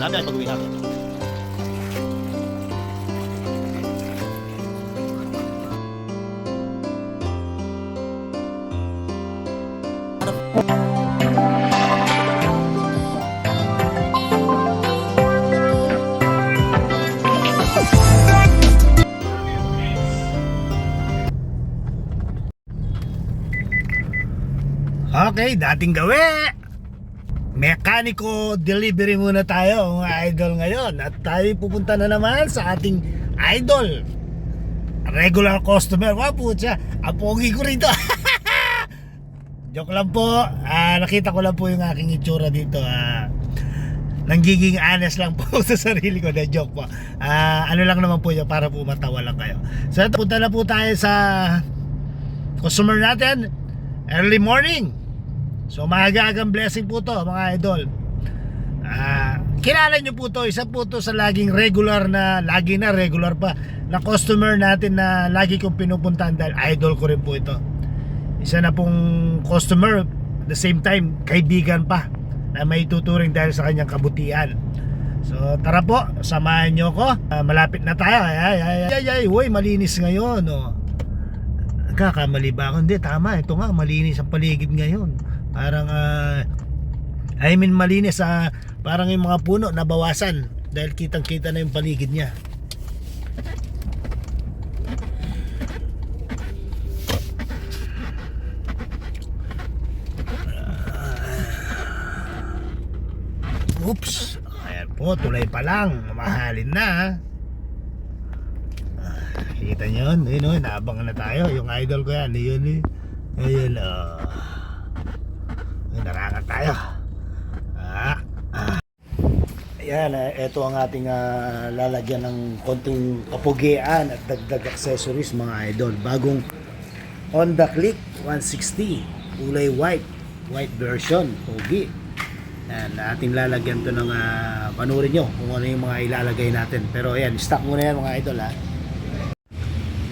Mamaya pag-uwi natin. Okay, dating gawi. Mekaniko delivery muna tayo mga idol ngayon. At tayo pupunta na naman sa ating idol, regular customer. Wow po siya, apogi ko rito. Joke lang po. Nakita ko lang po yung aking itsura dito. Nanggiging honest lang po sa sarili ko. Na joke po. Ano lang naman po yun, para po matawa lang kayo. So punta na po tayo sa customer natin. Early morning. So maaga-agang blessing po to mga idol. Kilala nyo po to. Isa po to sa laging regular na, lagi na regular pa na customer natin na lagi kong pinupuntahan dahil idol ko rin po ito. Isa na pong customer, at the same time kaibigan pa na may tuturing dahil sa kanyang kabutihan. So tara po, samahan nyo ko. Malapit na tayo. Ay, uy, malinis ngayon oh. Kakamali ba ako? Hindi, tama. Ito nga, malinis ang paligid ngayon. Parang malinis, parang yung mga puno nabawasan dahil kitang-kita na yung paligid niya. Oops. Ayan po, tulay pa lang. Mamahalin na. Kita nyo yun, yun, naabangan na tayo. Yung idol ko yan, yun. Ayun, narangat tayo. Ayan, ito ang ating lalagyan ng konting kapugian at dagdag accessories mga idol. Bagong Honda Click 160, kulay white version, pogi. Ayan, ating lalagyan to ng panurin nyo kung ano yung mga ilalagay natin. Pero ayan, stock muna yan mga idol ha.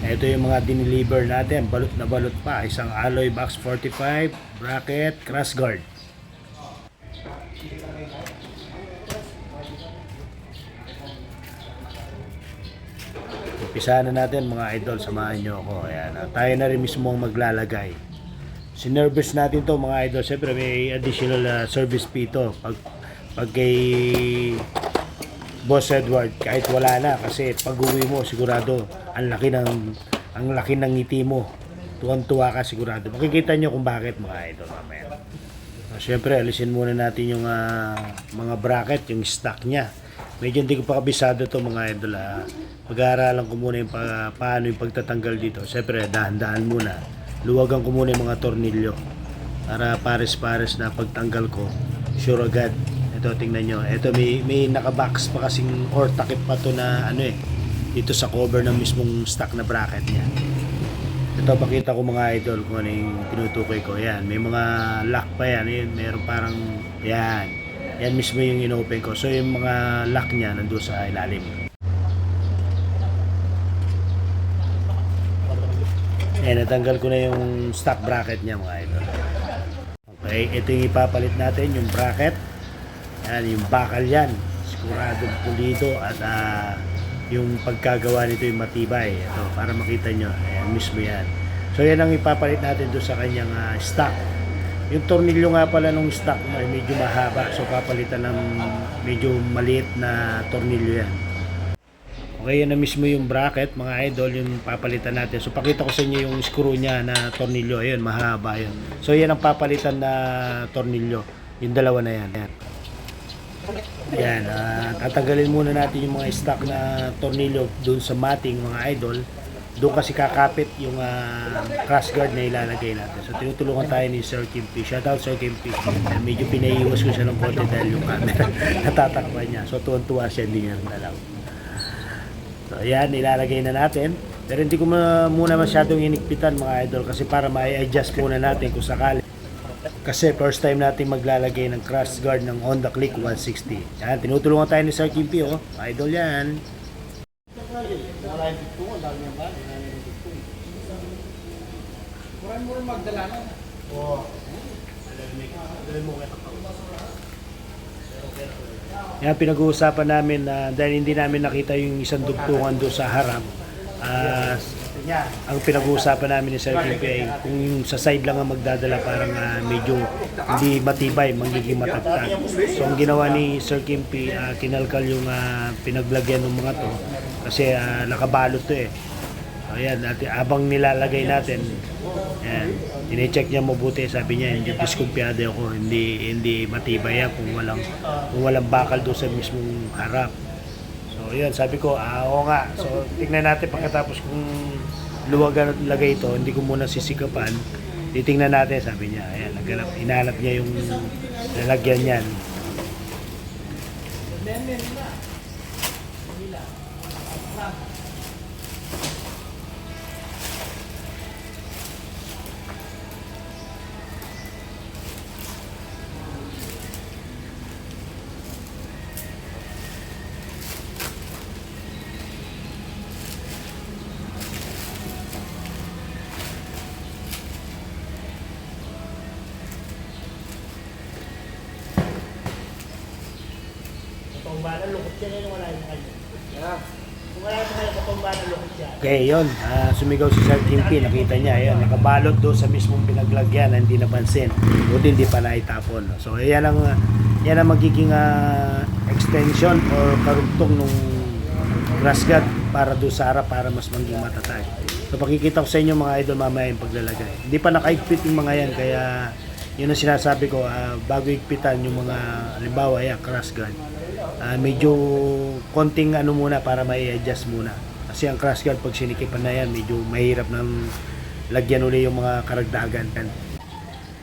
Ito yung mga dineliver natin, balot na balot pa. Isang alloy box 45, bracket, crash guard. Umpisa na natin mga idol, samahan nyo ako. Ayan, tayo na rin mismo ang maglalagay. Sinervice natin to mga idol. Siyempre may additional service fee to. Pag kay Boss Edward, kahit wala na, kasi pag uwi mo sigurado ang laki ng ngiti mo, tuwang-tuwa ka sigurado. Makikita nyo kung bakit mga idol mamaya. So, syempre alisin muna natin yung mga bracket, yung stock nya. Medyo hindi ko pa kabisado to mga idol. Pag-aaralan ko muna yung paano yung pagtatanggal dito. Syempre dahan-dahan muna, luwagan ko muna yung mga tornilyo para pares-pares na pagtanggal ko sure agad. Ito, tingnan nyo. Ito, may nakabox pa kasing or takip pa to na dito sa cover ng mismong stock na bracket niya. Ito, pakita ko mga idol kung ano yung tinutukoy ko. Yan, may mga lock pa yan. Meron parang, yan. Yan mismo yung inopen ko. So, yung mga lock niya nandun sa ilalim. Yan, natanggal ko na yung stock bracket niya mga idol. Okay, ito yung ipapalit natin, yung bracket. Yan, yung bakal yan, siguradong pulido at yung pagkagawa nito yung matibay. Ito, para makita nyo, ayan mismo yan. So yan ang ipapalit natin doon sa kanyang stock. Yung tornilyo nga pala nung stock ay medyo mahaba, so papalitan ng medyo maliit na tornilyo yan. Okay, yan na mismo yung bracket mga idol, yung papalitan natin. So pakita ko sa inyo yung screw nya na tornilyo, ayun, mahaba yun. So yan ang papalitan na tornilyo, yung dalawa na yan. Yan, tatanggalin muna natin yung mga stock na tornilyo doon sa mating mga idol. Doon kasi kakapit yung crash guard na ilalagay natin. So tinutulungan tayo ni Sir Kimpi. Shoutout Sir Kimpi. Medyo pinaiiwas ko siya ng konti dahil yung camera natatakpan niya. So tuwan-tuwa siya, hindi niya nalaw. So yan, ilalagay na natin. Pero hindi ko muna masyadong inikpitan mga idol kasi para ma-adjust muna natin kung sakali. Kasi first time natin maglalagay ng crash guard ng Honda Click 160. Yan, tinutulungan tayo ni Sir Kimpi, oh. Idol yan. Kurang mo rin magdala na. Oo. Dali mo kaya. Yan, pinag-uusapan namin na dahil hindi namin nakita yung isang dugtungan doon sa harap. ah, ang pinag-uusapan namin ni Sir Kimpi ay kung yung sa side lang ang magdadala, parang medyo hindi matibay, magiging matatag. So ang ginawa ni Sir Kimpi, kinalkal yung pinaglagyan ng mga to kasi nakabalot to eh. So ayan, abang nilalagay natin, ayan, tine-check niya mabuti, sabi niya hindi diskumpiyado ako, hindi matibay yan kung walang bakal doon sa mismong harap. So yun, sabi ko, oo nga. So tignan natin pagkatapos kung luwagan at lagay ito, hindi ko muna sisikapan. Titingnan natin, sabi niya. Ayan, hinanap niya yung lalagyan niyan. Patumbanan, lukot siya ngayon, wala yung kanya. Kung wala yung kanya, patumbanan, lukot siya. Okay, yun. Sumigaw si Sir Kimpi, nakita niya, yun, nakabalot doon sa mismong pinaglagyan, hindi napansin. Buti hindi pa naitapon. So, yan ang magiging extension or karugtong nung grass guard para doon sa harap para mas maging matatag. So, pakikita ko sa inyo mga idol mamaya yung paglalagay. Hindi pa nakaigpit yung mga yan, kaya yun ang sinasabi ko, bago igpitan yung mga, halimbawa, crash guard, medyo konting muna para may adjust muna. Kasi ang crash guard, pag sinikipan na yan, medyo mahirap nang lagyan uli yung mga karagdagan.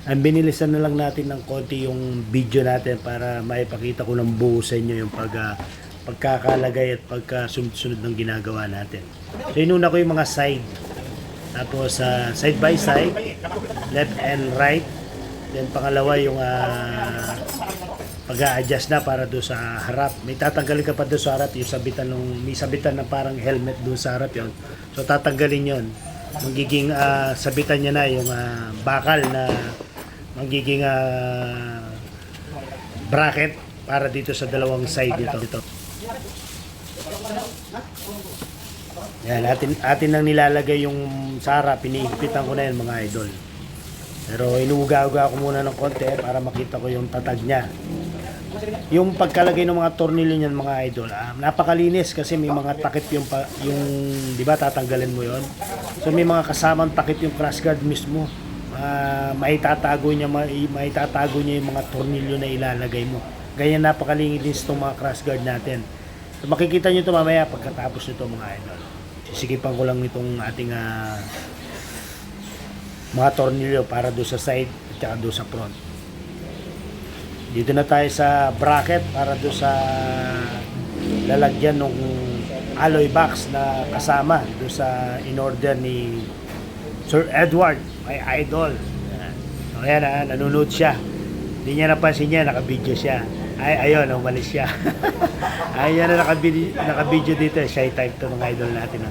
Ang binilisan na lang natin ng konti yung video natin para maipakita ko ng buo sa inyo yung pagkakalagay at pagkasunod-sunod ng ginagawa natin. So inuna ko yung mga side. Tapos side by side, left and right. Then pangalawa yung pag-a-adjust na para doon sa harap. May tatanggalin ka pa doon sa harap, yung sabitan may sabitan na parang helmet doon sa harap yon. So tatanggalin yon. Magiging sabitan niya na yung bakal na magiging bracket para dito sa dalawang side dito. Yan, atin nang nilalagay yung sa harap, pinihigpitan ko na yan mga idol. Pero inuuga-uga ko muna ng konti para makita ko yung tatag niya. Yung pagkalagay ng mga tornilyo niyan mga idol, napakalinis kasi may mga takip yung di ba tatanggalin mo yon. So may mga kasamang takip yung crash guard mismo. Maitatago niya yung mga tornilyo na ilalagay mo. Ganyan napakalinis itong mga crash guard natin. So makikita niyo ito mamaya pagkatapos nito mga idol. Sisikipan ko lang itong ating mga tornilyo para doon sa side at saka doon sa front. Dito na tayo sa bracket para doon sa lalagyan ng alloy box na kasama doon sa in-order ni Sir Edward, my idol. So ayan, nanonood siya. Hindi niya napansin niya, naka-video siya. Ayun, umalis siya. Ayan na naka-video dito. Shy type to mga idol natin.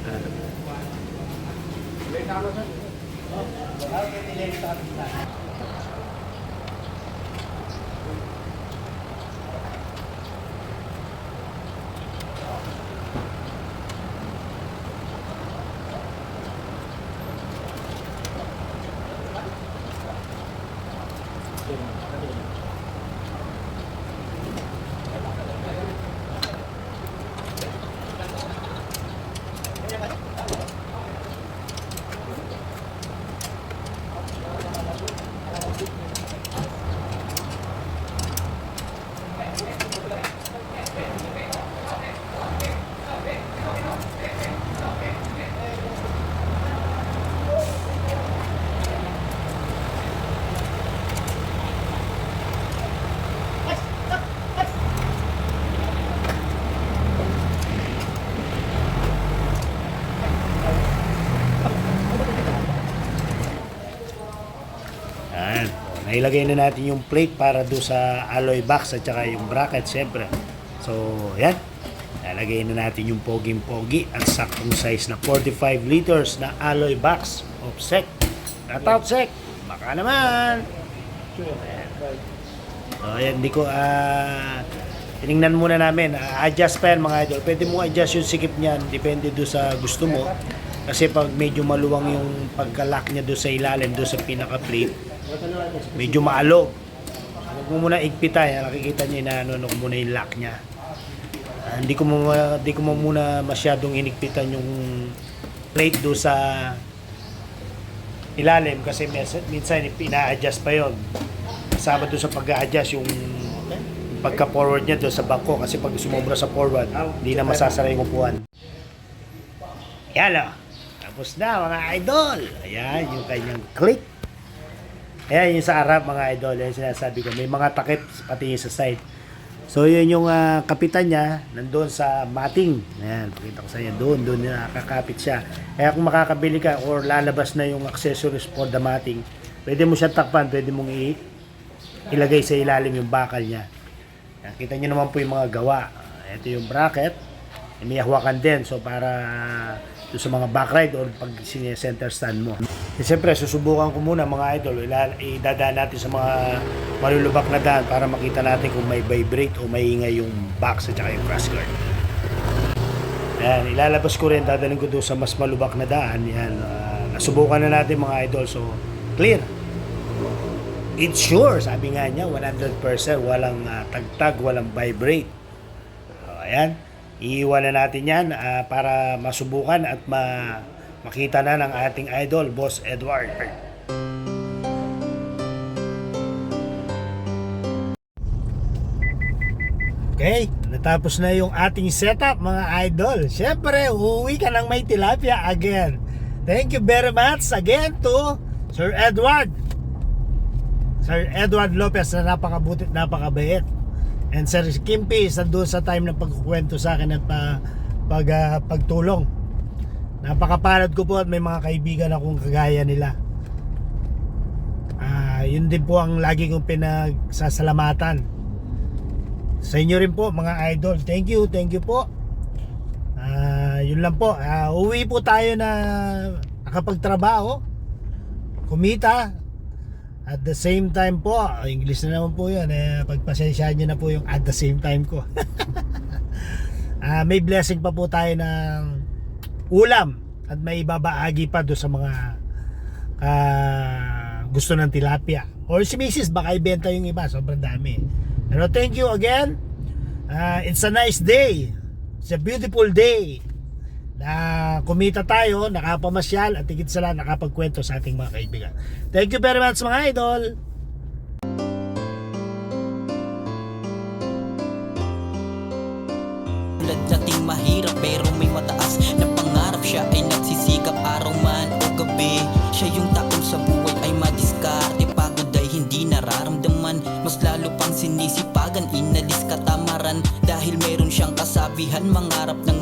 Nailagay na natin yung plate para do sa alloy box at saka yung bracket syempre. So, yan. Nalagay na natin yung poging-pogi at saktong size na 45 liters na alloy box of SEC. Shout out SEC! Baka naman! Ayan. So, ayan, tinignan muna namin. Adjust pa yan mga idol. Pwede mo adjust yung sikip niyan. Depende do sa gusto mo. Kasi pag medyo maluwang yung pagka-lock niya do sa ilalim, do sa pinaka-plate, medyo maalog. So, huwag mo muna igpitan. Nakikita niyo na ano ko muna yung lock niya. Hindi ko mo muna masyadong inigpitan yung plate do sa ilalim kasi minsan ina-adjust pa yon. Kasama doon sa pag-a-adjust yung pagka-forward niya doon sa bangko kasi pag sumobra sa forward, hindi na masasara yung upuan. Yan o. Tapos na mga idol. Ayan yung kanyang click. Ayan yung sa harap mga idol. Yan sinasabi ko. May mga takip pati yung sa side. So yun yung kapitan niya nandun sa mating. Ayan, pakita ko sa inyo. Doon nakakapit siya. Kaya kung makakabili ka or lalabas na yung accessories for the mating, pwede mo siya takpan, pwede mong ilagay sa ilalim yung bakal niya. Ayan, kita nyo naman po yung mga gawa. Ito yung bracket. May hawakan din. So para doon sa mga backride or pag center stand mo. Siyempre, susubukan ko muna mga idol. Idadaan natin sa mga malulubak na daan para makita natin kung may vibrate o maingay yung box at saka yung crash guard. Ayan, ilalabas ko rin. Dadalhin ko doon sa mas malubak na daan. Yan, nasubukan na natin mga idol. So, clear. It's sure. Sabi nga niya, 100% walang tagtag, walang vibrate. So, ayan. Iiwan na natin yan para masubukan at makita na ng ating idol, Boss Edward. Okay, natapos na yung ating setup mga idol. Siyempre, uuwi ka ng may tilapia again. Thank you very much again to Sir Edward. Sir Edward Lopez na napakabutit, napakabait. And Sir Kimpi, doon sa time na pagkukwento sa akin at pagtulong. Napakapalad ko po at may mga kaibigan akong kagaya nila. Yun din po ang lagi kong pinagsasalamatan. Sa inyo rin po mga idol. Thank you po. Yun lang po. Uwi po tayo na nakapagtrabaho, kumita. At the same time po, English na naman po yun, pagpasensyaan nyo na po yung at the same time ko. May blessing pa po tayo ng ulam at may ibabaagi pa doon sa mga gusto ng tilapia. Or si Mrs. baka ibenta yung iba, sobrang dami. Pero thank you again. It's a nice day. It's a beautiful day. Na kumita tayo, nakapamasyal at higit sa lahat nakapagkwento sa ating mga kaibigan. Thank you very much mga idol. Dating mahirap pero may mataas na pangarap, siya ay nagsisikap araw man o gabi. Siya yung taong sa buhay ay madiskarte, pagod ay hindi nararamdaman, mas lalo pang sinisipagan, inalis katamaran dahil meron siyang kasabihan, mangarap ng